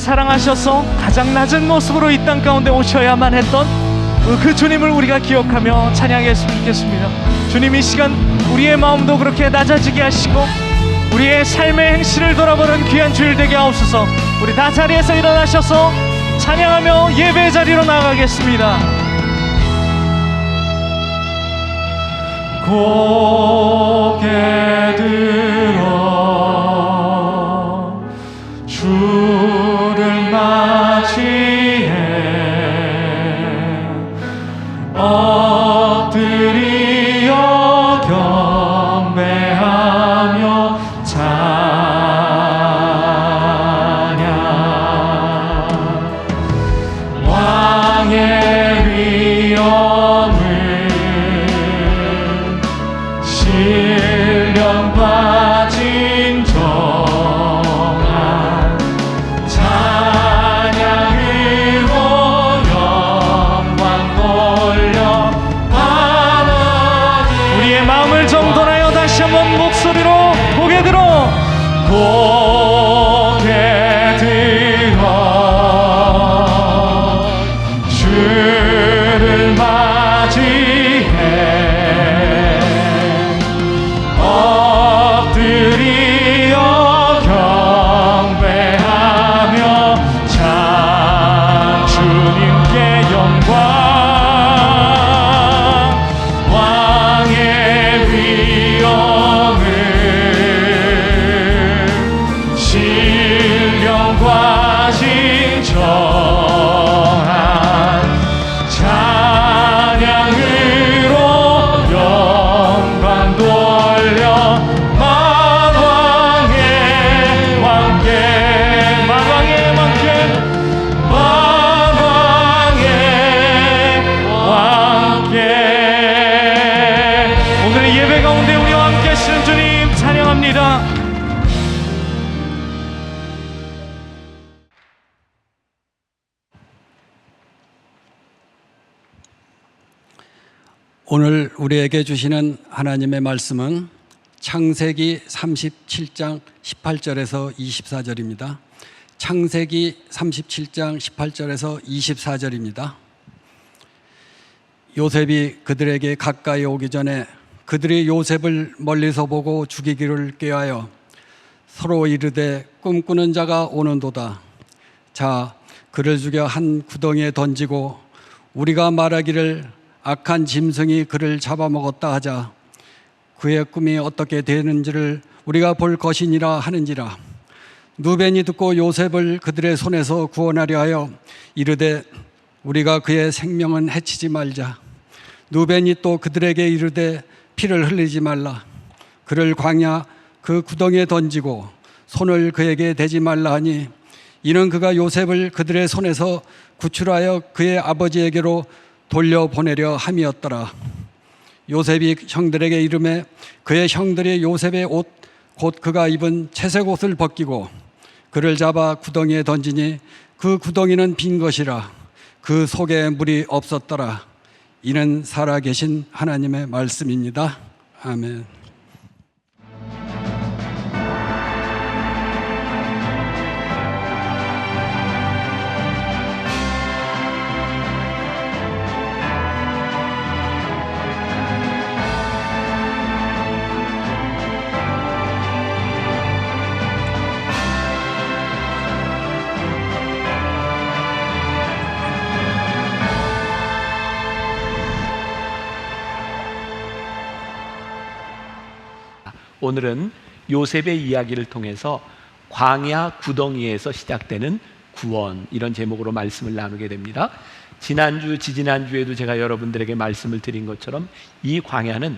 사랑하셔서 가장 낮은 모습으로 이 땅 가운데 오셔야만 했던 그 주님을 우리가 기억하며 찬양했으면 좋겠습니다. 주님, 이 시간 우리의 마음도 그렇게 낮아지게 하시고 우리의 삶의 행실을 돌아보는 귀한 주일 되게 하옵소서. 우리 다 자리에서 일어나셔서 찬양하며 예배 자리로 나가겠습니다. 고개 들어 주를 맞이해 엎드리어 경배하며 찬양. 왕의 위엄을 신령과 진정한 찬양으로 영광 돌려 하나님. 우리의 마음을 정돈하여 다시 한번 목소리로 고개 들어 고개 들어 주를 맞이해 엎드리어 경배하며 찬 주님께 영광. 왕의 위엄을 신령과 진정한 찬양으로 영광 돌려 만왕의 왕께 만왕의 왕께 만왕의 왕께. 오늘의 예배 가운데 우리와 함께 하시는 주님 찬양합니다. 오늘 우리에게 주시는 하나님의 말씀은 창세기 37장 18절에서 24절입니다. 창세기 37장 18절에서 24절입니다. 요셉이 그들에게 가까이 오기 전에 그들이 요셉을 멀리서 보고 죽이기를 꾀하여 서로 이르되 꿈꾸는 자가 오는도다. 자, 그를 죽여 한 구덩이에 던지고 우리가 말하기를 악한 짐승이 그를 잡아먹었다 하자. 그의 꿈이 어떻게 되는지를 우리가 볼 것이니라 하는지라. 누벤이 듣고 요셉을 그들의 손에서 구원하려 하여 이르되 우리가 그의 생명은 해치지 말자. 누벤이 또 그들에게 이르되 피를 흘리지 말라. 그를 광야 그 구덩이에 던지고 손을 그에게 대지 말라 하니 이는 그가 요셉을 그들의 손에서 구출하여 그의 아버지에게로 돌려보내려 함이었더라. 요셉이 형들에게 이르매 그의 형들이 요셉의 옷 곧 그가 입은 채색 옷을 벗기고 그를 잡아 구덩이에 던지니 그 구덩이는 빈 것이라. 그 속에 물이 없었더라. 이는 살아계신 하나님의 말씀입니다. 아멘. 오늘은 요셉의 이야기를 통해서 광야 구덩이에서 시작되는 구원, 이런 제목으로 말씀을 나누게 됩니다. 지난주, 지지난주에도 제가 여러분들에게 말씀을 드린 것처럼 이 광야는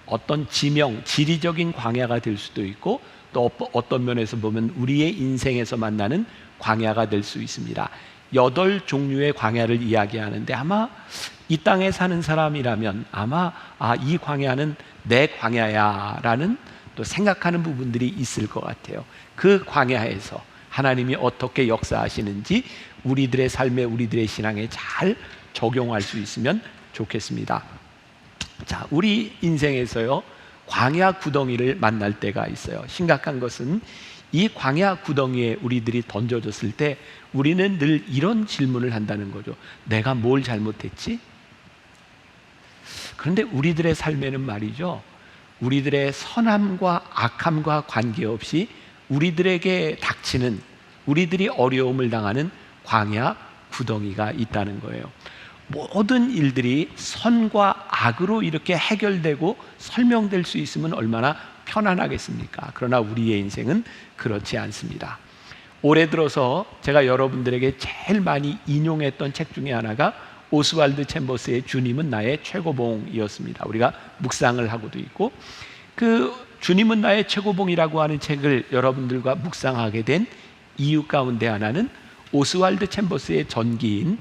어떤 지명, 지리적인 광야가 될 수도 있고 또 어떤 면에서 보면 우리의 인생에서 만나는 광야가 될 수 있습니다. 8종류의 광야를 이야기하는데 아마 이 땅에 사는 사람이라면 아마 이 광야는 내 광야야 라는 또 생각하는 부분들이 있을 것 같아요. 그 광야에서 하나님이 어떻게 역사하시는지 우리들의 삶에, 우리들의 신앙에 잘 적용할 수 있으면 좋겠습니다. 자, 우리 인생에서요 광야 구덩이를 만날 때가 있어요. 심각한 것은 이 광야 구덩이에 우리들이 던져졌을 때 우리는 늘 이런 질문을 한다는 거죠. 내가 뭘 잘못했지? 그런데 우리들의 삶에는 말이죠, 우리들의 선함과 악함과 관계없이 우리들에게 닥치는, 우리들이 어려움을 당하는 광야 구덩이가 있다는 거예요. 모든 일들이 선과 악으로 이렇게 해결되고 설명될 수 있으면 얼마나 편안하겠습니까? 그러나 우리의 인생은 그렇지 않습니다. 올해 들어서 제가 여러분들에게 제일 많이 인용했던 책 중에 하나가 오스왈드 챔버스의 주님은 나의 최고봉이었습니다. 우리가 묵상을 하고도 있고, 그 주님은 나의 최고봉이라고 하는 책을 여러분들과 묵상하게 된 이유 가운데 하나는 오스왈드 챔버스의 전기인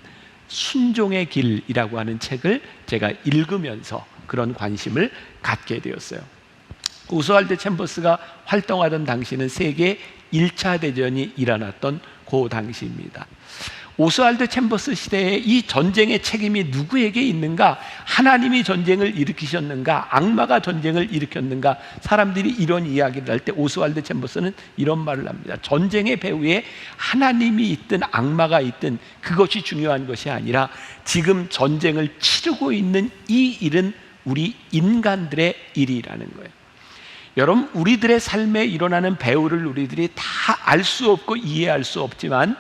순종의 길이라고 하는 책을 제가 읽으면서 그런 관심을 갖게 되었어요. 오스왈드 챔버스가 활동하던 당시는 세계 1차 대전이 일어났던 그 당시입니다. 오스왈드 챔버스 시대에 이 전쟁의 책임이 누구에게 있는가? 하나님이 전쟁을 일으키셨는가? 악마가 전쟁을 일으켰는가? 사람들이 이런 이야기를 할 때 오스왈드 챔버스는 이런 말을 합니다. 전쟁의 배후에 하나님이 있든 악마가 있든 그것이 중요한 것이 아니라 지금 전쟁을 치르고 있는 이 일은 우리 인간들의 일이라는 거예요. 여러분, 우리들의 삶에 일어나는 배후를 우리들이 다 알 수 없고 이해할 수 없지만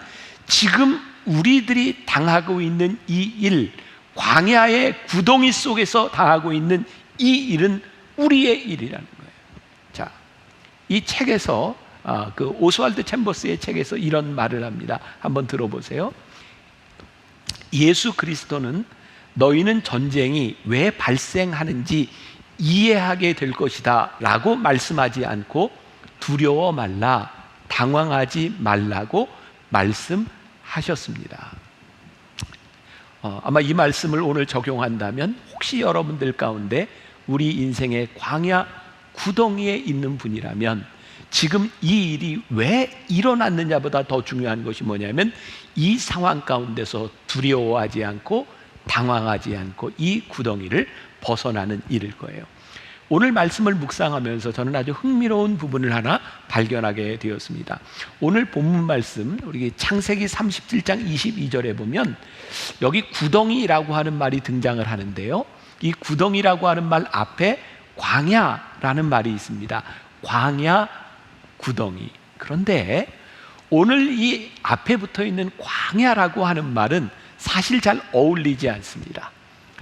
지금 우리들이 당하고 있는 이 일, 광야의 구덩이 속에서 당하고 있는 이 일은 우리의 일이라는 거예요. 자, 이 책에서 그 오스왈드 챔버스의 책에서 이런 말을 합니다. 한번 들어보세요. 예수 그리스도는 너희는 전쟁이 왜 발생하는지 이해하게 될 것이다 라고 말씀하지 않고 두려워 말라, 당황하지 말라고 말씀하셨습니다. 아마 이 말씀을 오늘 적용한다면 혹시 여러분들 가운데 우리 인생의 광야 구덩이에 있는 분이라면 지금 이 일이 왜 일어났느냐보다 더 중요한 것이 뭐냐면 이 상황 가운데서 두려워하지 않고 당황하지 않고 이 구덩이를 벗어나는 일일 거예요. 오늘 말씀을 묵상하면서 저는 아주 흥미로운 부분을 하나 발견하게 되었습니다. 오늘 본문 말씀, 우리 창세기 37장 22절에 보면 여기 구덩이라고 하는 말이 등장을 하는데요, 이 구덩이라고 하는 말 앞에 광야라는 말이 있습니다. 광야 구덩이. 그런데 오늘 이 앞에 붙어 있는 광야라고 하는 말은 사실 잘 어울리지 않습니다.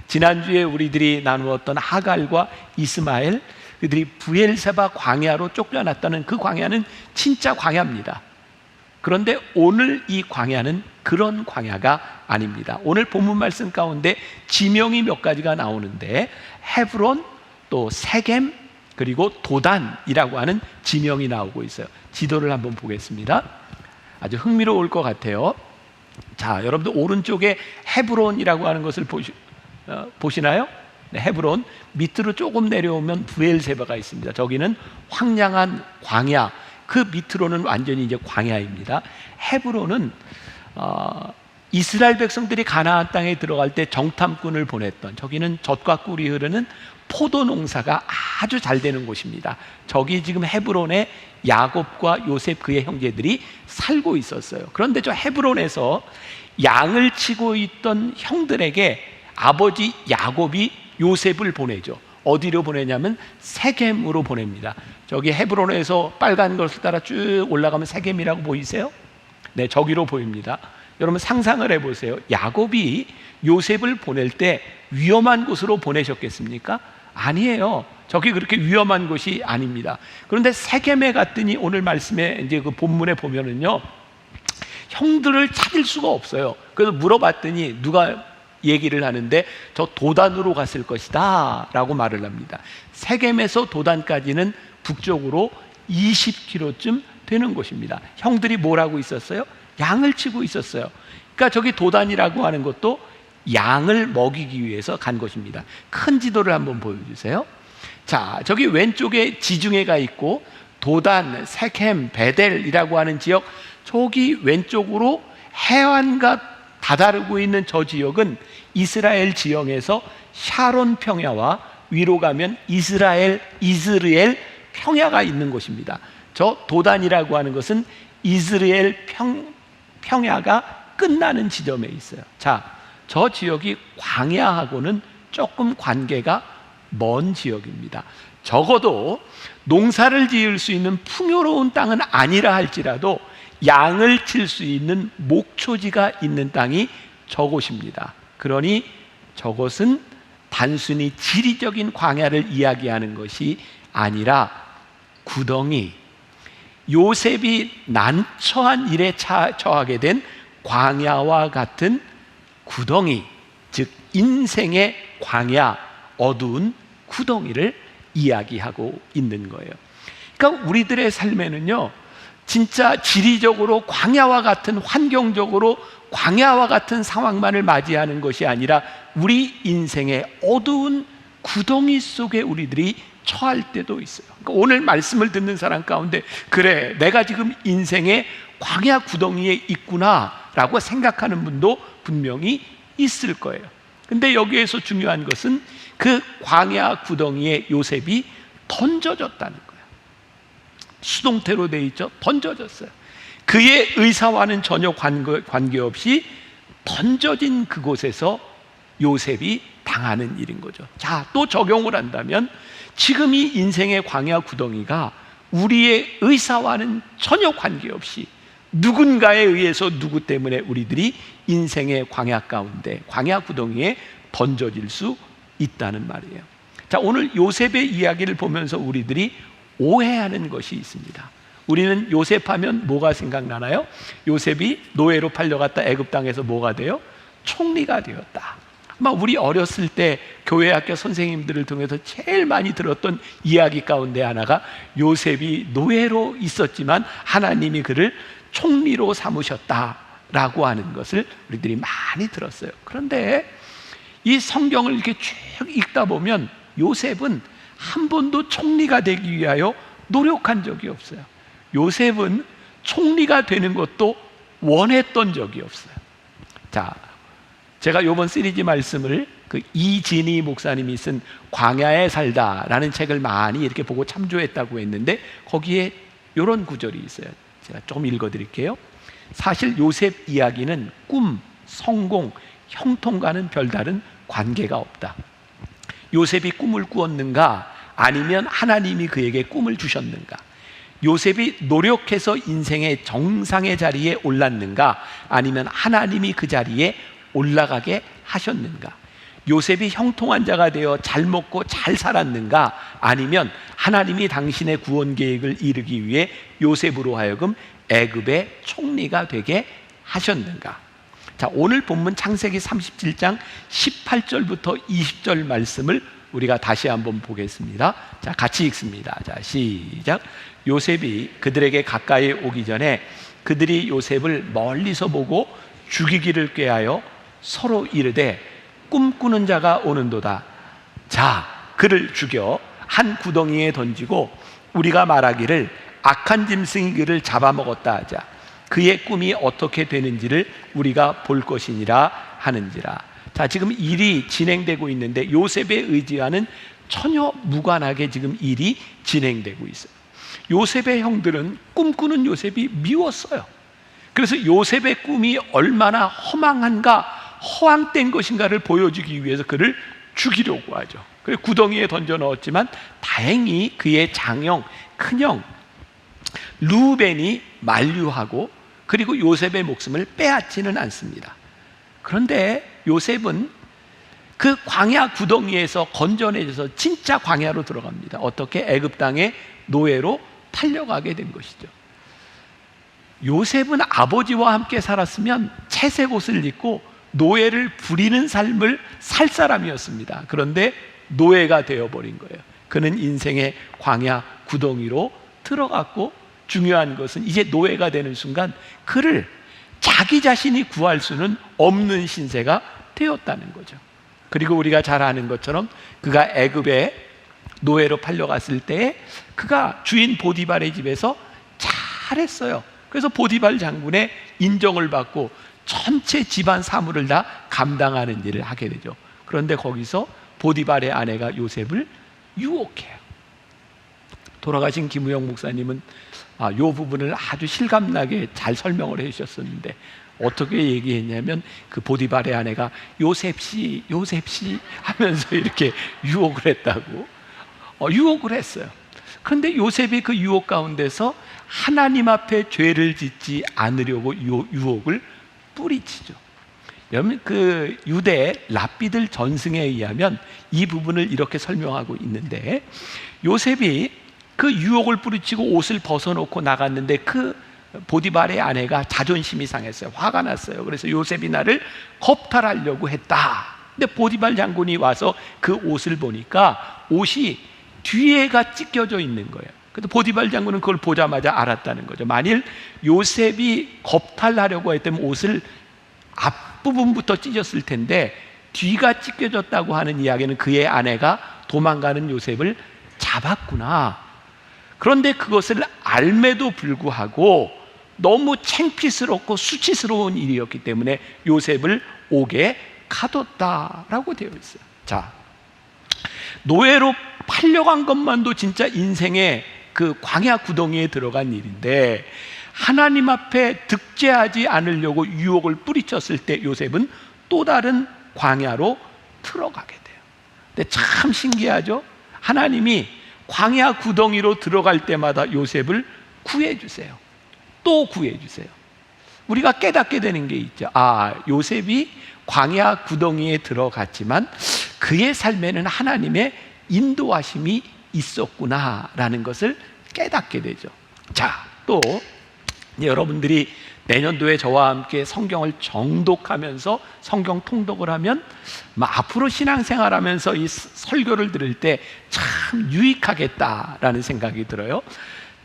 지난주에 우리들이 나누었던 하갈과 이스마엘, 그들이 브엘세바 광야로 쫓겨났다는 그 광야는 진짜 광야입니다. 그런데 오늘 이 광야는 그런 광야가 아닙니다. 오늘 본문 말씀 가운데 지명이 몇 가지가 나오는데 헤브론, 또 세겜, 그리고 도단이라고 하는 지명이 나오고 있어요. 지도를 한번 보겠습니다. 아주 흥미로울 것 같아요. 자, 여러분들 오른쪽에 헤브론이라고 하는 것을 보시나요? 네, 헤브론 밑으로 조금 내려오면 브엘세바가 있습니다. 저기는 황량한 광야, 그 밑으로는 완전히 이제 광야입니다. 헤브론은 이스라엘 백성들이 가나안 땅에 들어갈 때 정탐꾼을 보냈던, 저기는 젖과 꿀이 흐르는 포도 농사가 아주 잘 되는 곳입니다. 저기 지금 헤브론에 야곱과 요셉 그의 형제들이 살고 있었어요. 그런데 저 헤브론에서 양을 치고 있던 형들에게 아버지 야곱이 요셉을 보내죠. 어디로 보내냐면 세겜으로 보냅니다. 저기 헤브론에서 빨간 것을 따라 쭉 올라가면 세겜이라고 보이세요? 네, 저기로 보입니다. 여러분 상상을 해보세요. 야곱이 요셉을 보낼 때 위험한 곳으로 보내셨겠습니까? 아니에요. 저기 그렇게 위험한 곳이 아닙니다. 그런데 세겜에 갔더니 오늘 말씀에 이제 그 본문에 보면은요, 형들을 찾을 수가 없어요. 그래서 물어봤더니 누가 얘기를 하는데 저 도단으로 갔을 것이다 라고 말을 합니다. 세겜에서 도단까지는 북쪽으로 20km쯤 되는 곳입니다. 형들이 뭘 하고 있었어요? 양을 치고 있었어요. 그러니까 저기 도단이라고 하는 것도 양을 먹이기 위해서 간 것입니다. 큰 지도를 한번 보여주세요. 자, 저기 왼쪽에 지중해가 있고 도단, 세겜, 베델이라고 하는 지역, 저기 왼쪽으로 해안과 다다르고 있는 저 지역은 이스라엘 지형에서 샤론 평야와 위로 가면 이스라엘 평야가 있는 곳입니다. 저 도단이라고 하는 것은 이스라엘 평야가 끝나는 지점에 있어요. 자, 저 지역이 광야하고는 조금 관계가 먼 지역입니다. 적어도 농사를 지을 수 있는 풍요로운 땅은 아니라 할지라도 양을 칠 수 있는 목초지가 있는 땅이 저곳입니다. 그러니 저것은 단순히 지리적인 광야를 이야기하는 것이 아니라 구덩이, 요셉이 난처한 일에 처하게 된 광야와 같은 구덩이, 즉 인생의 광야, 어두운 구덩이를 이야기하고 있는 거예요. 그러니까 우리들의 삶에는요, 진짜 지리적으로 광야와 같은, 환경적으로 광야와 같은 상황만을 맞이하는 것이 아니라 우리 인생의 어두운 구덩이 속에 우리들이 처할 때도 있어요. 그러니까 오늘 말씀을 듣는 사람 가운데, 그래, 내가 지금 인생의 광야 구덩이에 있구나 라고 생각하는 분도 분명히 있을 거예요. 근데 여기에서 중요한 것은 그 광야 구덩이에 요셉이 던져졌다는 거예요. 수동태로 돼 있죠. 던져졌어요. 그의 의사와는 전혀 관계없이 던져진 그곳에서 요셉이 당하는 일인 거죠. 자, 또 적용을 한다면 지금 이 인생의 광야 구덩이가 우리의 의사와는 전혀 관계없이 누군가에 의해서, 누구 때문에 우리들이 인생의 광야 가운데, 광야 구덩이에 던져질 수 있다는 말이에요. 자, 오늘 요셉의 이야기를 보면서 우리들이 오해하는 것이 있습니다. 우리는 요셉 하면 뭐가 생각나나요? 요셉이 노예로 팔려갔다 애굽 땅에서 뭐가 돼요? 총리가 되었다. 아마 우리 어렸을 때 교회 학교 선생님들을 통해서 제일 많이 들었던 이야기 가운데 하나가 요셉이 노예로 있었지만 하나님이 그를 총리로 삼으셨다라고 하는 것을 우리들이 많이 들었어요. 그런데 이 성경을 이렇게 쭉 읽다 보면 요셉은 한 번도 총리가 되기 위하여 노력한 적이 없어요. 요셉은 총리가 되는 것도 원했던 적이 없어요. 자, 제가 이번 시리즈 말씀을 그 이진희 목사님이 쓴 광야에 살다라는 책을 많이 이렇게 보고 참조했다고 했는데 거기에 이런 구절이 있어요. 제가 조금 읽어드릴게요. 사실 요셉 이야기는 꿈, 성공, 형통과는 별다른 관계가 없다. 요셉이 꿈을 꾸었는가? 아니면 하나님이 그에게 꿈을 주셨는가? 요셉이 노력해서 인생의 정상의 자리에 올랐는가? 아니면 하나님이 그 자리에 올라가게 하셨는가? 요셉이 형통한 자가 되어 잘 먹고 잘 살았는가? 아니면 하나님이 당신의 구원 계획을 이루기 위해 요셉으로 하여금 애굽의 총리가 되게 하셨는가? 자, 오늘 본문 창세기 37장 18절부터 20절 말씀을 우리가 다시 한번 보겠습니다. 자, 같이 읽습니다. 자, 시작. 요셉이 그들에게 가까이 오기 전에 그들이 요셉을 멀리서 보고 죽이기를 꾀하여 서로 이르되 꿈꾸는 자가 오는도다. 자, 그를 죽여 한 구덩이에 던지고 우리가 말하기를 악한 짐승이 그를 잡아먹었다 하자. 그의 꿈이 어떻게 되는지를 우리가 볼 것이니라 하는지라. 자, 지금 일이 진행되고 있는데 요셉의 의지와는 전혀 무관하게 지금 일이 진행되고 있어요. 요셉의 형들은 꿈꾸는 요셉이 미웠어요. 그래서 요셉의 꿈이 얼마나 허망한가, 허황된 것인가를 보여주기 위해서 그를 죽이려고 하죠. 그래서 구덩이에 던져 넣었지만 다행히 그의 장형, 큰형 루벤이 만류하고 그리고 요셉의 목숨을 빼앗지는 않습니다. 그런데 요셉은 그 광야 구덩이에서 건져내져서 진짜 광야로 들어갑니다. 어떻게? 애굽 땅에 노예로 팔려가게 된 것이죠. 요셉은 아버지와 함께 살았으면 채색 옷을 입고 노예를 부리는 삶을 살 사람이었습니다. 그런데 노예가 되어버린 거예요. 그는 인생의 광야 구덩이로 들어갔고, 중요한 것은 이제 노예가 되는 순간 그를 자기 자신이 구할 수는 없는 신세가 되었다는 거죠. 그리고 우리가 잘 아는 것처럼 그가 애굽에 노예로 팔려갔을 때 그가 주인 보디발의 집에서 잘했어요. 그래서 보디발 장군의 인정을 받고 전체 집안 사물을 다 감당하는 일을 하게 되죠. 그런데 거기서 보디발의 아내가 요셉을 유혹해요. 돌아가신 김우영 목사님은 요 부분을 아주 실감나게 잘 설명을 해주셨었는데 어떻게 얘기했냐면 그 보디발의 아내가 요셉씨 하면서 이렇게 유혹을 했다고. 유혹을 했어요. 그런데 요셉이 그 유혹 가운데서 하나님 앞에 죄를 짓지 않으려고 유혹을 뿌리치죠. 여러분, 그 유대 랍비들 전승에 의하면 이 부분을 이렇게 설명하고 있는데, 요셉이 그 유혹을 뿌리치고 옷을 벗어놓고 나갔는데 그 보디발의 아내가 자존심이 상했어요. 화가 났어요. 그래서 요셉이 나를 겁탈하려고 했다. 근데 보디발 장군이 와서 그 옷을 보니까 옷이 뒤에가 찢겨져 있는 거예요. 그래서 보디발 장군은 그걸 보자마자 알았다는 거죠. 만일 요셉이 겁탈하려고 했다면 옷을 앞부분부터 찢었을 텐데 뒤가 찢겨졌다고 하는 이야기는 그의 아내가 도망가는 요셉을 잡았구나. 그런데 그것을 알매도 불구하고 너무 창피스럽고 수치스러운 일이었기 때문에 요셉을 옥에 가뒀다라고 되어 있어요. 자, 노예로 팔려간 것만도 진짜 인생의 그 광야 구덩이에 들어간 일인데, 하나님 앞에 득죄하지 않으려고 유혹을 뿌리쳤을 때 요셉은 또 다른 광야로 들어가게 돼요. 근데 참 신기하죠? 하나님이 광야 구덩이로 들어갈 때마다 요셉을 구해주세요. 또 구해주세요. 우리가 깨닫게 되는 게 있죠. 요셉이 광야 구덩이에 들어갔지만 그의 삶에는 하나님의 인도하심이 있었구나라는 것을 깨닫게 되죠. 자, 또 여러분들이 내년도에 저와 함께 성경을 정독하면서 성경 통독을 하면 앞으로 신앙생활하면서 이 설교를 들을 때 참 유익하겠다라는 생각이 들어요.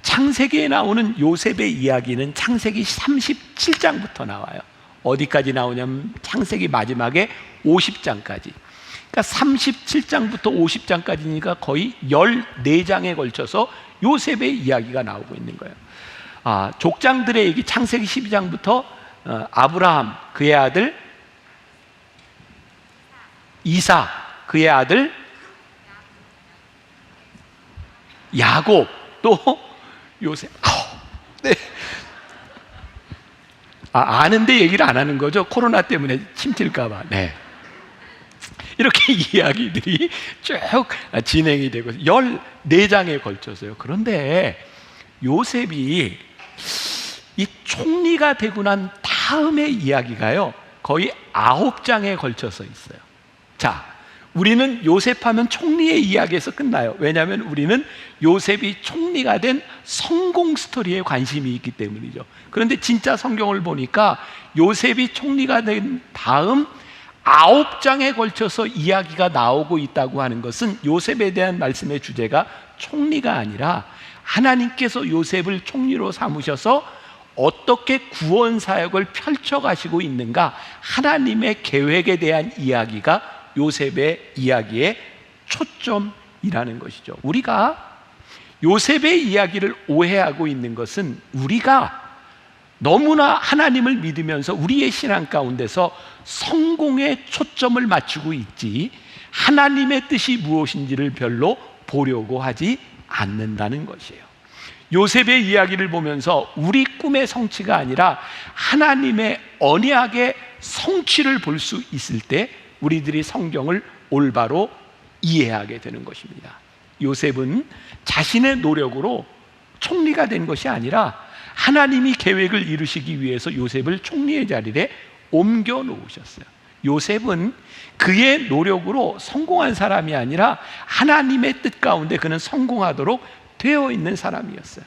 창세기에 나오는 요셉의 이야기는 창세기 37장부터 나와요. 어디까지 나오냐면 창세기 마지막에 50장까지. 그러니까 37장부터 50장까지니까 거의 14장에 걸쳐서 요셉의 이야기가 나오고 있는 거예요. 족장들의 얘기, 창세기 12장부터 아브라함, 그의 아들 이삭, 그의 아들 야곱, 또 요셉. 네. 아는데 얘기를 안 하는 거죠. 코로나 때문에 침튈까봐. 네. 이렇게 이야기들이 쭉 진행이 되고 14장에 걸쳐서요. 그런데 요셉이 이 총리가 되고 난 다음의 이야기가요, 거의 9장에 걸쳐서 있어요. 자, 우리는 요셉하면 총리의 이야기에서 끝나요. 왜냐하면 우리는 요셉이 총리가 된 성공 스토리에 관심이 있기 때문이죠. 그런데 진짜 성경을 보니까 요셉이 총리가 된 다음 9장에 걸쳐서 이야기가 나오고 있다고 하는 것은 요셉에 대한 말씀의 주제가 총리가 아니라 하나님께서 요셉을 총리로 삼으셔서 어떻게 구원 사역을 펼쳐가시고 있는가, 하나님의 계획에 대한 이야기가 요셉의 이야기의 초점이라는 것이죠. 우리가 요셉의 이야기를 오해하고 있는 것은 우리가 너무나 하나님을 믿으면서 우리의 신앙 가운데서 성공에 초점을 맞추고 있지 하나님의 뜻이 무엇인지를 별로 보려고 하지 않는다는 것이에요. 요셉의 이야기를 보면서 우리 꿈의 성취가 아니라 하나님의 언약의 성취를 볼 수 있을 때 우리들이 성경을 올바로 이해하게 되는 것입니다. 요셉은 자신의 노력으로 총리가 된 것이 아니라 하나님이 계획을 이루시기 위해서 요셉을 총리의 자리에 옮겨 놓으셨어요. 요셉은 그의 노력으로 성공한 사람이 아니라 하나님의 뜻 가운데 그는 성공하도록 되어 있는 사람이었어요.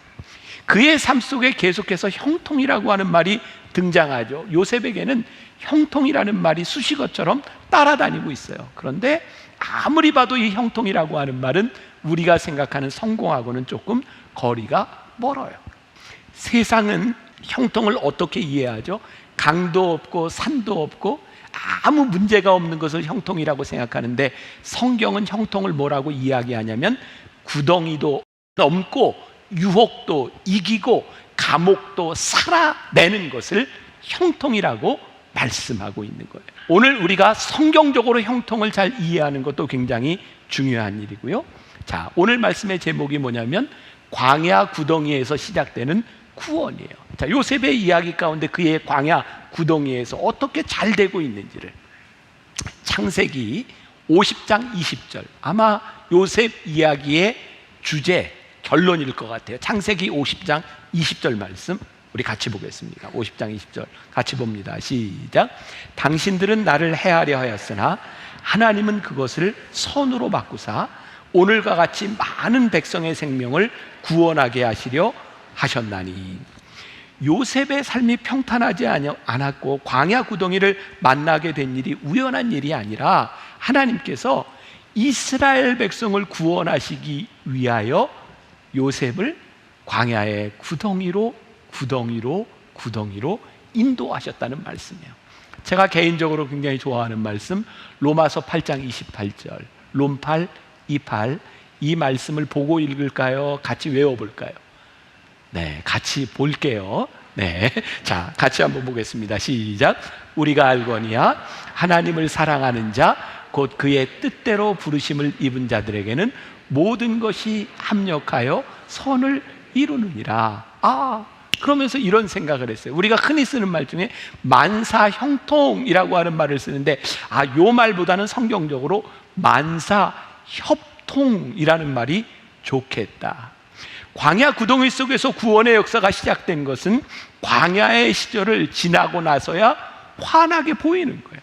그의 삶 속에 계속해서 형통이라고 하는 말이 등장하죠. 요셉에게는 형통이라는 말이 수식어처럼 따라다니고 있어요. 그런데 아무리 봐도 이 형통이라고 하는 말은 우리가 생각하는 성공하고는 조금 거리가 멀어요. 세상은 형통을 어떻게 이해하죠? 강도 없고 산도 없고 아무 문제가 없는 것을 형통이라고 생각하는데, 성경은 형통을 뭐라고 이야기하냐면 구덩이도 넘고 유혹도 이기고 감옥도 살아내는 것을 형통이라고 말씀하고 있는 거예요. 오늘 우리가 성경적으로 형통을 잘 이해하는 것도 굉장히 중요한 일이고요. 자, 오늘 말씀의 제목이 뭐냐면 광야 구덩이에서 시작되는 구원이에요. 자, 요셉의 이야기 가운데 그의 광야 구덩이에서 어떻게 잘 되고 있는지를 창세기 50장 20절, 아마 요셉 이야기의 주제 결론일 것 같아요. 창세기 50장 20절 말씀 우리 같이 보겠습니다. 50장 20절 같이 봅니다. 시작. 당신들은 나를 해하려 하였으나 하나님은 그것을 선으로 바꾸사 오늘과 같이 많은 백성의 생명을 구원하게 하시려 하셨나니. 요셉의 삶이 평탄하지 않았고 광야 구덩이를 만나게 된 일이 우연한 일이 아니라 하나님께서 이스라엘 백성을 구원하시기 위하여 요셉을 광야의 구덩이로 인도하셨다는 말씀이에요. 제가 개인적으로 굉장히 좋아하는 말씀 로마서 8장 28절, 롬8 28, 이 말씀을 보고 읽을까요? 같이 외워볼까요? 네, 같이 볼게요. 네, 자, 같이 한번 보겠습니다. 시작. 우리가 알거니와 하나님을 사랑하는 자 곧 그의 뜻대로 부르심을 입은 자들에게는 모든 것이 합력하여 선을 이루느니라. 그러면서 이런 생각을 했어요. 우리가 흔히 쓰는 말 중에 만사형통이라고 하는 말을 쓰는데 요 말보다는 성경적으로 만사협통이라는 말이 좋겠다. 광야 구덩이 속에서 구원의 역사가 시작된 것은 광야의 시절을 지나고 나서야 환하게 보이는 거예요.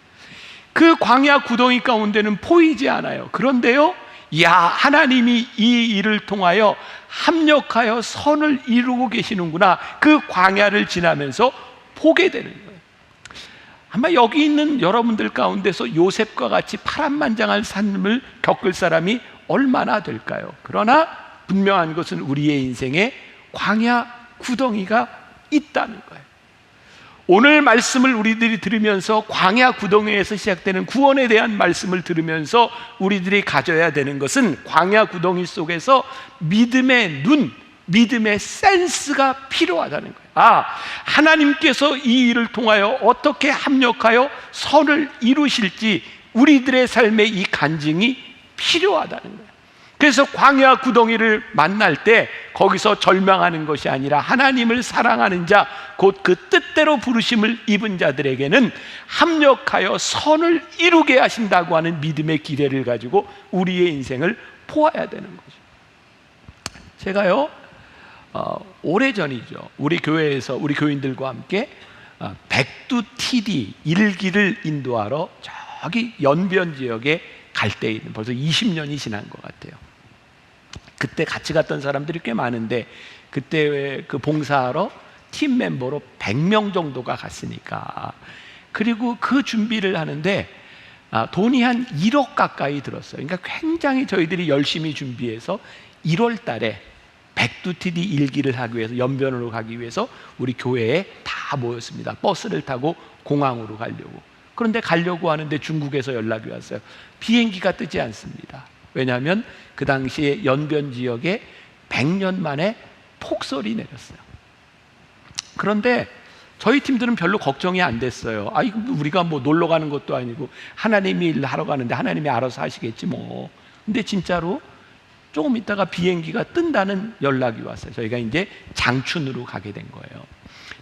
그 광야 구덩이 가운데는 보이지 않아요. 그런데요, 하나님이 이 일을 통하여 합력하여 선을 이루고 계시는구나, 그 광야를 지나면서 보게 되는 거예요. 아마 여기 있는 여러분들 가운데서 요셉과 같이 파란만장한 삶을 겪을 사람이 얼마나 될까요? 그러나 분명한 것은 우리의 인생에 광야 구덩이가 있다는 거예요. 오늘 말씀을 우리들이 들으면서 광야 구덩이에서 시작되는 구원에 대한 말씀을 들으면서 우리들이 가져야 되는 것은 광야 구덩이 속에서 믿음의 눈, 믿음의 센스가 필요하다는 거예요. 하나님께서 이 일을 통하여 어떻게 합력하여 선을 이루실지 우리들의 삶의 이 간증이 필요하다는 거예요. 그래서 광야 구덩이를 만날 때 거기서 절망하는 것이 아니라 하나님을 사랑하는 자 곧 그 뜻대로 부르심을 입은 자들에게는 합력하여 선을 이루게 하신다고 하는 믿음의 기대를 가지고 우리의 인생을 보아야 되는 거죠. 제가요 오래전이죠, 우리 교회에서 우리 교인들과 함께 백두TD 일기를 인도하러 저기 연변 지역에 갈 때에는 벌써 20년이 지난 것 같아요. 그때 같이 갔던 사람들이 꽤 많은데 그때 그 봉사하러 팀 멤버로 100명 정도가 갔으니까, 그리고 그 준비를 하는데 돈이 한 1억 가까이 들었어요. 그러니까 굉장히 저희들이 열심히 준비해서 1월 달에 백두TD 일기를 하기 위해서 연변으로 가기 위해서 우리 교회에 다 모였습니다. 버스를 타고 공항으로 가려고. 그런데 가려고 하는데 중국에서 연락이 왔어요. 비행기가 뜨지 않습니다. 왜냐하면 그 당시에 연변 지역에 100년 만에 폭설이 내렸어요. 그런데 저희 팀들은 별로 걱정이 안 됐어요. 이거 우리가 뭐 놀러 가는 것도 아니고 하나님이 일 하러 가는데 하나님이 알아서 하시겠지 뭐. 근데 진짜로 조금 있다가 비행기가 뜬다는 연락이 왔어요. 저희가 이제 장춘으로 가게 된 거예요.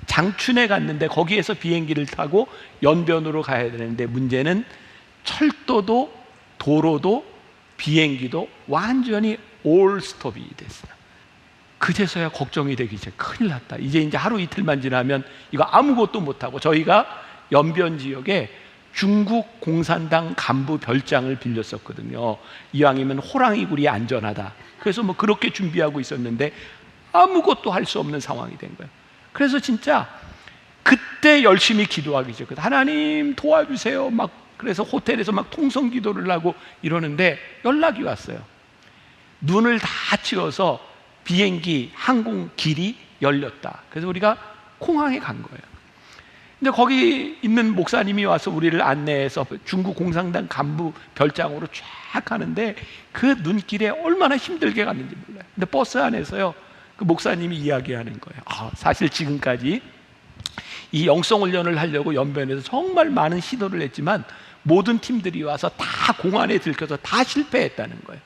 장춘에 갔는데 거기에서 비행기를 타고 연변으로 가야 되는데 문제는 철도도 도로도 비행기도 완전히 올 스톱이 됐어요. 그제서야 걱정이 되기 시작. 큰일 났다. 이제 하루 이틀만 지나면 이거 아무것도 못하고, 저희가 연변 지역에 중국 공산당 간부 별장을 빌렸었거든요. 이왕이면 호랑이굴이 안전하다. 그래서 뭐 그렇게 준비하고 있었는데 아무것도 할 수 없는 상황이 된 거예요. 그래서 진짜 그때 열심히 기도하기 시작했어요. 하나님 도와주세요. 그래서 호텔에서 통성 기도를 하고 이러는데 연락이 왔어요. 눈을 다 치워서 비행기 항공 길이 열렸다. 그래서 우리가 공항에 간 거예요. 근데 거기 있는 목사님이 와서 우리를 안내해서 중국 공산당 간부 별장으로 쫙 가는데 그 눈길에 얼마나 힘들게 갔는지 몰라요. 근데 버스 안에서요, 그 목사님이 이야기하는 거예요. 사실 지금까지 이 영성훈련을 하려고 연변에서 정말 많은 시도를 했지만 모든 팀들이 와서 다 공안에 들켜서 다 실패했다는 거예요.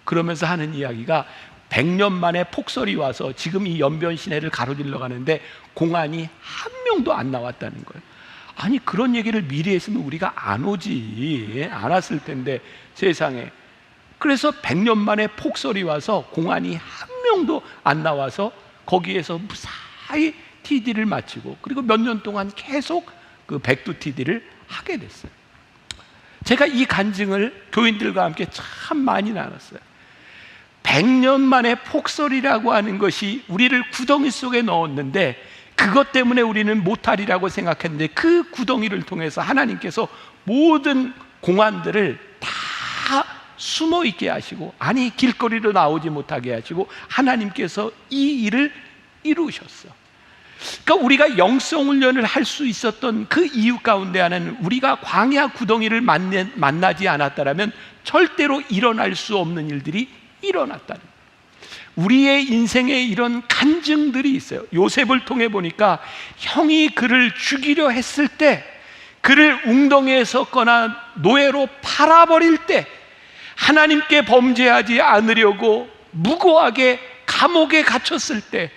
그러면서 하는 이야기가 100년 만에 폭설이 와서 지금 이 연변 시내를 가로질러 가는데 공안이 한 명도 안 나왔다는 거예요. 아니, 그런 얘기를 미리 했으면 우리가 안 오지, 안 왔을 텐데 세상에. 그래서 100년 만에 폭설이 와서 공안이 한 명도 안 나와서 거기에서 무사히 TD를 마치고, 그리고 몇 년 동안 계속 그 백두 TD를 하게 됐어요. 제가 이 간증을 교인들과 함께 참 많이 나눴어요. 100년 만에 폭설이라고 하는 것이 우리를 구덩이 속에 넣었는데, 그것 때문에 우리는 못하리라고 생각했는데, 그 구덩이를 통해서 하나님께서 모든 공안들을 다 숨어 있게 하시고, 아니 길거리로 나오지 못하게 하시고, 하나님께서 이 일을 이루셨어. 그러니까 우리가 영성 훈련을 할 수 있었던 그 이유 가운데 하나는, 우리가 광야 구덩이를 만나지 않았다라면 절대로 일어날 수 없는 일들이 일어났다는 거예요. 우리의 인생에 이런 간증들이 있어요. 요셉을 통해 보니까 형이 그를 죽이려 했을 때, 그를 웅덩이에 섰거나 노예로 팔아버릴 때, 하나님께 범죄하지 않으려고 무고하게 감옥에 갇혔을 때,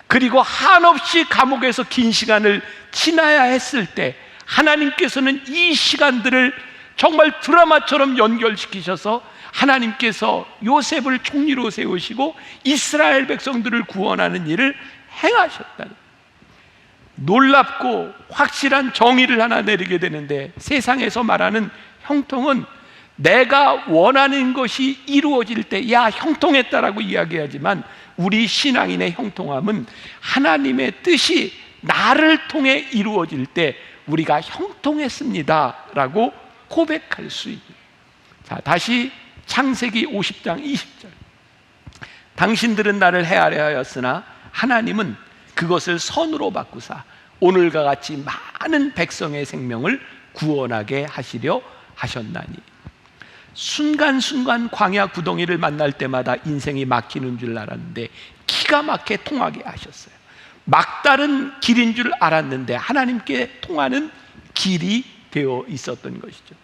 그리고 한없이 감옥에서 긴 시간을 지나야 했을 때, 하나님께서는 이 시간들을 정말 드라마처럼 연결시키셔서 하나님께서 요셉을 총리로 세우시고 이스라엘 백성들을 구원하는 일을 행하셨다는, 놀랍고 확실한 정의를 하나 내리게 되는데, 세상에서 말하는 형통은 내가 원하는 것이 이루어질 때 야 형통했다라고 이야기하지만, 우리 신앙인의 형통함은 하나님의 뜻이 나를 통해 이루어질 때 우리가 형통했습니다 라고 고백할 수 있는. 자, 다시 창세기 50장 20절. 당신들은 나를 헤아려 하였으나 하나님은 그것을 선으로 바꾸사 오늘과 같이 많은 백성의 생명을 구원하게 하시려 하셨나니. 순간순간 광야 구덩이를 만날 때마다 인생이 막히는 줄 알았는데 기가 막히게 통하게 하셨어요. 막다른 길인 줄 알았는데 하나님께 통하는 길이 되어 있었던 것이죠.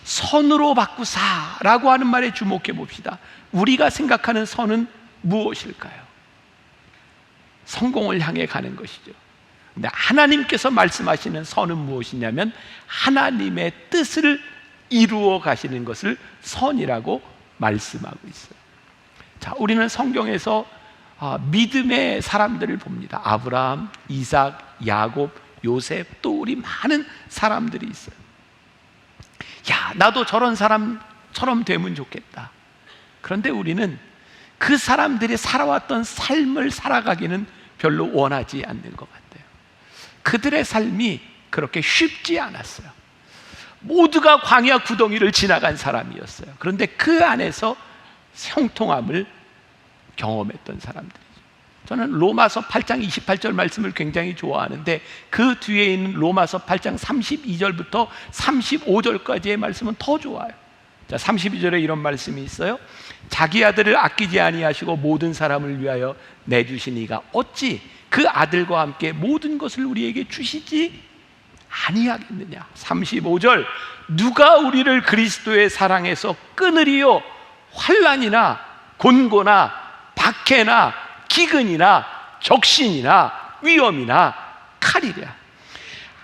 선으로 바꾸사라고 하는 말에 주목해 봅시다. 우리가 생각하는 선은 무엇일까요? 성공을 향해 가는 것이죠. 근데 하나님께서 말씀하시는 선은 무엇이냐면, 하나님의 뜻을 이루어 가시는 것을 선이라고 말씀하고 있어요. 자, 우리는 성경에서 믿음의 사람들을 봅니다. 아브라함, 이삭, 야곱, 요셉, 또 우리 많은 사람들이 있어요. 야, 나도 저런 사람처럼 되면 좋겠다. 그런데 우리는 그 사람들이 살아왔던 삶을 살아가기는 별로 원하지 않는 것 같아요. 그들의 삶이 그렇게 쉽지 않았어요. 모두가 광야 구덩이를 지나간 사람이었어요. 그런데 그 안에서 형통함을 경험했던 사람들이죠. 저는 로마서 8장 28절 말씀을 굉장히 좋아하는데, 그 뒤에 있는 로마서 8장 32절부터 35절까지의 말씀은 더 좋아요. 자, 32절에 이런 말씀이 있어요. 자기 아들을 아끼지 아니하시고 모든 사람을 위하여 내주시니가 어찌 그 아들과 함께 모든 것을 우리에게 주시지 아니하겠느냐. 35절, 누가 우리를 그리스도의 사랑에서 끊으리요? 환난이나 곤고나 박해나 기근이나 적신이나 위험이나 칼이랴.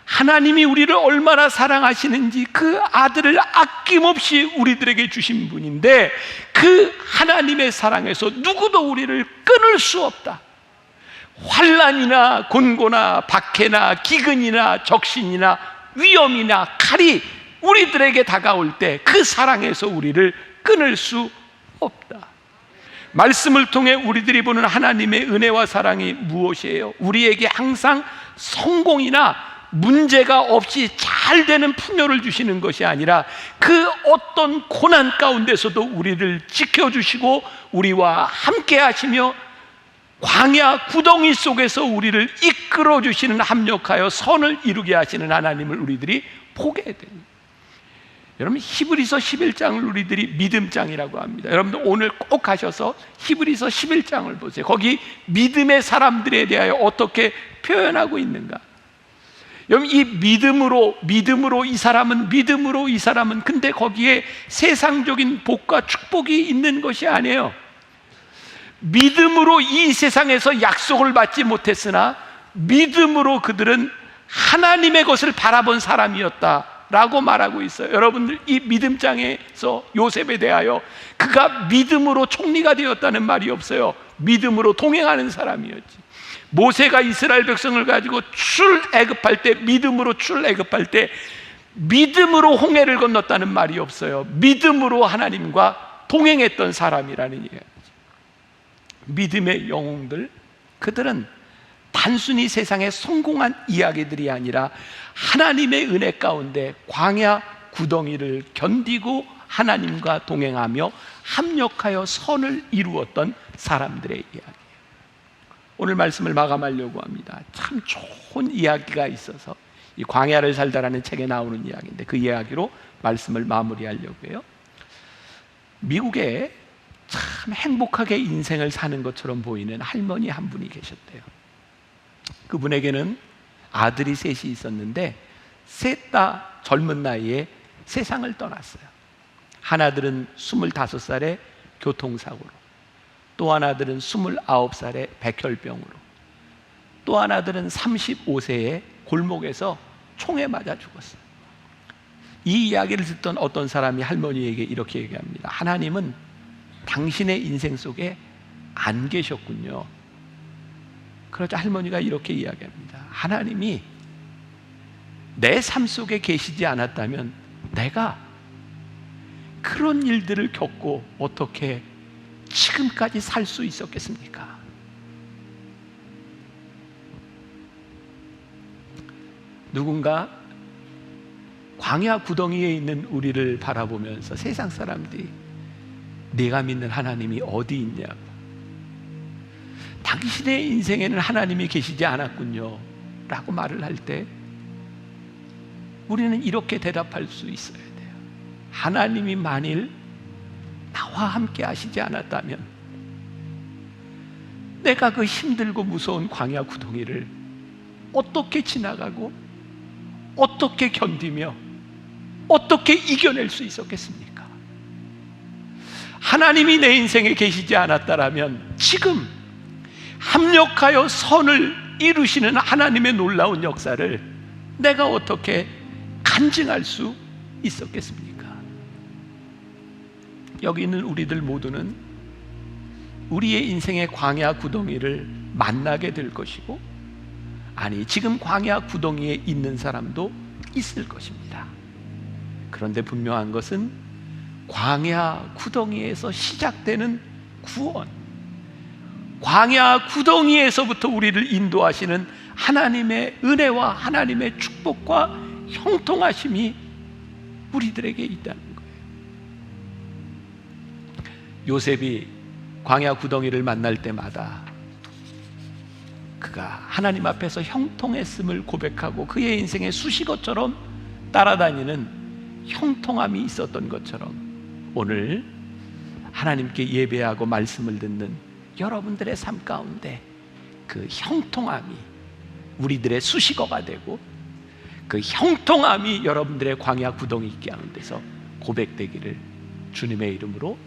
하나님이 우리를 얼마나 사랑하시는지 그 아들을 아낌없이 우리들에게 주신 분인데, 그 하나님의 사랑에서 누구도 우리를 끊을 수 없다. 환난이나 곤고나 박해나 기근이나 적신이나 위험이나 칼이 우리들에게 다가올 때 그 사랑에서 우리를 끊을 수 없다. 말씀을 통해 우리들이 보는 하나님의 은혜와 사랑이 무엇이에요? 우리에게 항상 성공이나 문제가 없이 잘 되는 풍요를 주시는 것이 아니라, 그 어떤 고난 가운데서도 우리를 지켜주시고 우리와 함께 하시며 광야 구덩이 속에서 우리를 이끌어 주시는, 합력하여 선을 이루게 하시는 하나님을 우리들이 보게 됩니다. 여러분, 히브리서 11장을 우리들이 믿음장이라고 합니다. 여러분들 오늘 꼭 가셔서 히브리서 11장을 보세요. 거기 믿음의 사람들에 대하여 어떻게 표현하고 있는가. 여러분, 이 믿음으로 이 사람은, 근데 거기에 세상적인 복과 축복이 있는 것이 아니에요. 믿음으로 이 세상에서 약속을 받지 못했으나 믿음으로 그들은 하나님의 것을 바라본 사람이었다라고 말하고 있어요. 여러분들, 이 믿음장에서 요셉에 대하여 그가 믿음으로 총리가 되었다는 말이 없어요. 믿음으로 동행하는 사람이었지. 모세가 이스라엘 백성을 가지고 출애굽할 때, 믿음으로 출애굽할 때 믿음으로 홍해를 건넜다는 말이 없어요. 믿음으로 하나님과 동행했던 사람이라는 얘기예요. 믿음의 영웅들, 그들은 단순히 세상에 성공한 이야기들이 아니라 하나님의 은혜 가운데 광야 구덩이를 견디고 하나님과 동행하며 합력하여 선을 이루었던 사람들의 이야기예요. 오늘 말씀을 마감하려고 합니다. 참 좋은 이야기가 있어서, 이 광야를 살다라는 책에 나오는 이야기인데 그 이야기로 말씀을 마무리하려고 해요. 미국에 참 행복하게 인생을 사는 것처럼 보이는 할머니 한 분이 계셨대요. 그분에게는 아들이 셋이 있었는데 셋 다 젊은 나이에 세상을 떠났어요. 하나들은 25살에 교통사고로, 또 하나들은 29살에 백혈병으로, 또 하나들은 35세에 골목에서 총에 맞아 죽었어요. 이 이야기를 듣던 어떤 사람이 할머니에게 이렇게 얘기합니다. 하나님은 당신의 인생 속에 안 계셨군요. 그러자 할머니가 이렇게 이야기합니다. 하나님이 내 삶 속에 계시지 않았다면 내가 그런 일들을 겪고 어떻게 지금까지 살 수 있었겠습니까? 누군가 광야 구덩이에 있는 우리를 바라보면서 세상 사람들이 네가 믿는 하나님이 어디 있냐고, 당신의 인생에는 하나님이 계시지 않았군요 라고 말을 할 때 우리는 이렇게 대답할 수 있어야 돼요. 하나님이 만일 나와 함께 하시지 않았다면 내가 그 힘들고 무서운 광야 구덩이를 어떻게 지나가고 어떻게 견디며 어떻게 이겨낼 수 있었겠습니까? 하나님이 내 인생에 계시지 않았다면 지금 합력하여 선을 이루시는 하나님의 놀라운 역사를 내가 어떻게 간증할 수 있었겠습니까? 여기 있는 우리들 모두는 우리의 인생의 광야 구덩이를 만나게 될 것이고, 아니 지금 광야 구덩이에 있는 사람도 있을 것입니다. 그런데 분명한 것은 광야 구덩이에서 시작되는 구원, 광야 구덩이에서부터 우리를 인도하시는 하나님의 은혜와 하나님의 축복과 형통하심이 우리들에게 있다는 거예요. 요셉이 광야 구덩이를 만날 때마다 그가 하나님 앞에서 형통했음을 고백하고 그의 인생의 수식어처럼 따라다니는 형통함이 있었던 것처럼, 오늘 하나님께 예배하고 말씀을 듣는 여러분들의 삶 가운데 그 형통함이 우리들의 수식어가 되고, 그 형통함이 여러분들의 광야 구덩이 가운데서 고백되기를 주님의 이름으로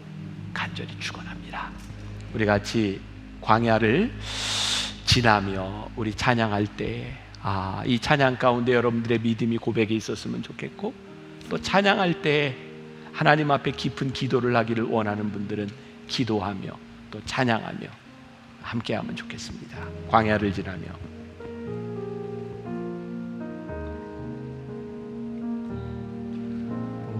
간절히 축원합니다. 우리 같이 광야를 지나며 우리 찬양할 때, 이 찬양 가운데 여러분들의 믿음이 고백이 있었으면 좋겠고, 또 찬양할 때 하나님 앞에 깊은 기도를 하기를 원하는 분들은 기도하며 또 찬양하며 함께하면 좋겠습니다. 광야를 지나며.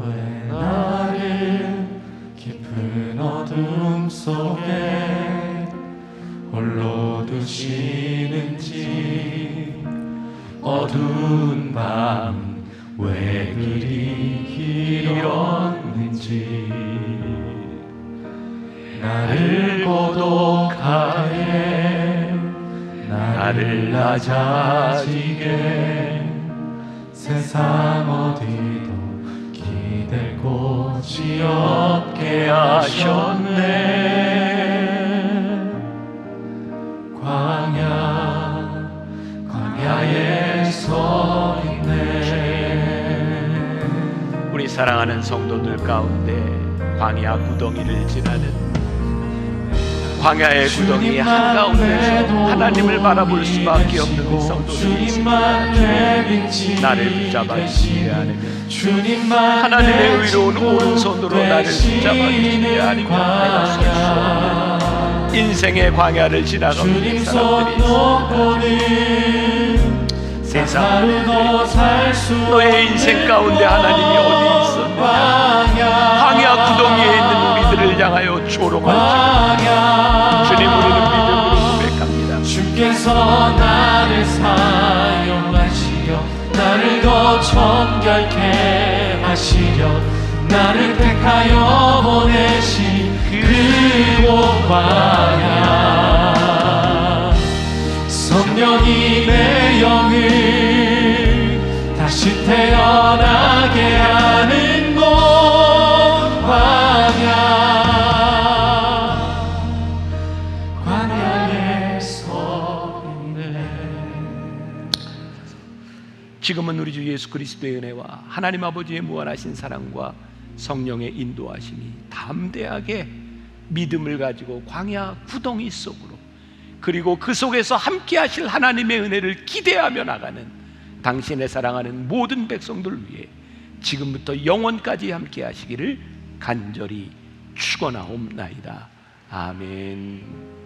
왜 나를 깊은 어둠 속에 홀로 두시는지, 어두운 밤 왜 그리 길었는지, 나를 고독하게 나를 낮아지게 세상 어디도 기댈 곳이 없게 하셨네. 광야에 서 있네. 우리 사랑하는 성도들 가운데 광야 구덩이를 지나는 광야의 구덩이 한가운데서 하나님을 바라볼 수밖에 없는 그 성도들이 있습니다. 나를 붙잡아 주시기 아니면 하나님의 의로운 오른손으로 나를 붙잡아 주시기 아니면 내가 설 수 없는 인생의 광야를 지나가고 있는 사람들이 있습니다. 세상 너의 인생 가운데 하나님이 어디 있었느냐? 광야 구덩이에 있는 우리들을 향하여 조롱할지 주님, 우리는 믿음으로 고백합니다. 주께서 나를 사용하시려 나를 더 정결케 하시려 나를 택하여 보내신 그곳 광야 성령이 내 영을 다시 태어나게 하는 곳 광야에 서 있네. 지금은 우리 주 예수 그리스도의 은혜와 하나님 아버지의 무한하신 사랑과 성령의 인도하심이 담대하게 믿음을 가지고 광야 구덩이 속으로, 그리고 그 속에서 함께 하실 하나님의 은혜를 기대하며 나가는 당신의 사랑하는 모든 백성들 위해 지금부터 영원까지 함께 하시기를 간절히 축원하옵나이다. 아멘.